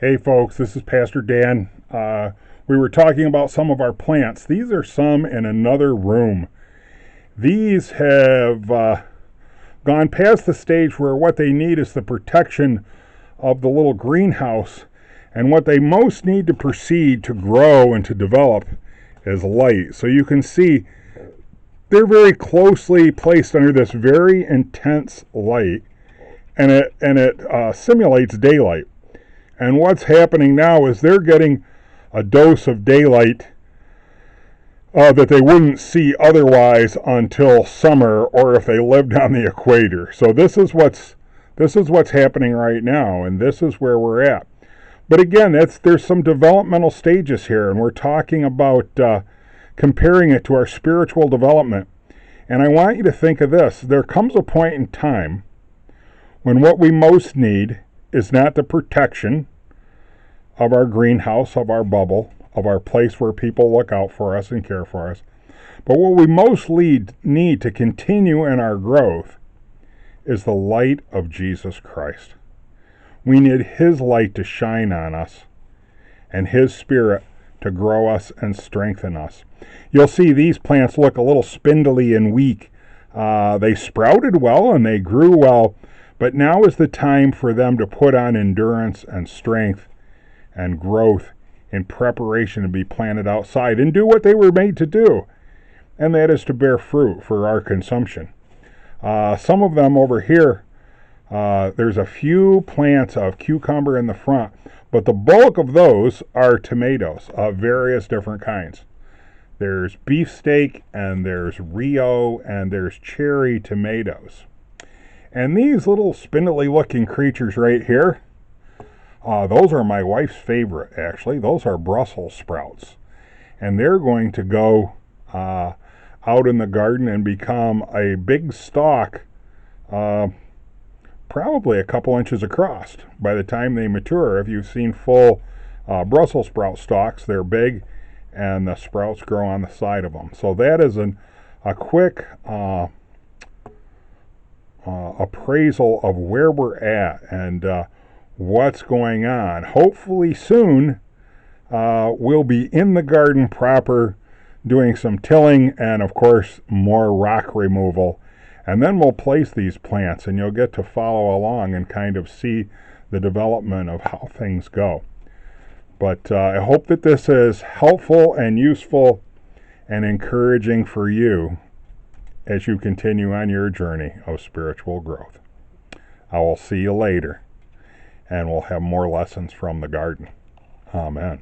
Hey folks, this is Pastor Dan. We were talking about some of our plants. These are some in another room. These have gone past the stage where what they need is the protection of the little greenhouse, and what they most need to proceed to grow and to develop is light. So you can see they're very closely placed under this very intense light, and it simulates daylight. And what's happening now is they're getting a dose of daylight that they wouldn't see otherwise until summer, or if they lived on the equator. So this is what's happening right now, and this is where we're at. But again, there's some developmental stages here, and we're talking about comparing it to our spiritual development. And I want you to think of this. There comes a point in time when what we most need is not the protection of our greenhouse, of our bubble, of our place where people look out for us and care for us. But what we most need to continue in our growth is the light of Jesus Christ. We need His light to shine on us and His Spirit to grow us and strengthen us. You'll see these plants look a little spindly and weak. They sprouted well and they grew well, but now is the time for them to put on endurance and strength and growth in preparation to be planted outside and do what they were made to do, and that is to bear fruit for our consumption. Some of them over here, there's a few plants of cucumber in the front, but the bulk of those are tomatoes of various different kinds. There's beefsteak, and there's Rio, and there's cherry tomatoes. And these little spindly looking creatures right here, those are my wife's favorite, actually. Those are Brussels sprouts. And they're going to go out in the garden and become a big stalk, probably a couple inches across by the time they mature. If you've seen full Brussels sprout stalks, they're big, and the sprouts grow on the side of them. So that is a quick appraisal of where we're at and what's going on. Hopefully soon we'll be in the garden proper, doing some tilling and of course more rock removal, and then we'll place these plants and you'll get to follow along and kind of see the development of how things go. But I hope that this is helpful and useful and encouraging for you as you continue on your journey of spiritual growth. I will see you later, and we'll have more lessons from the garden. Amen.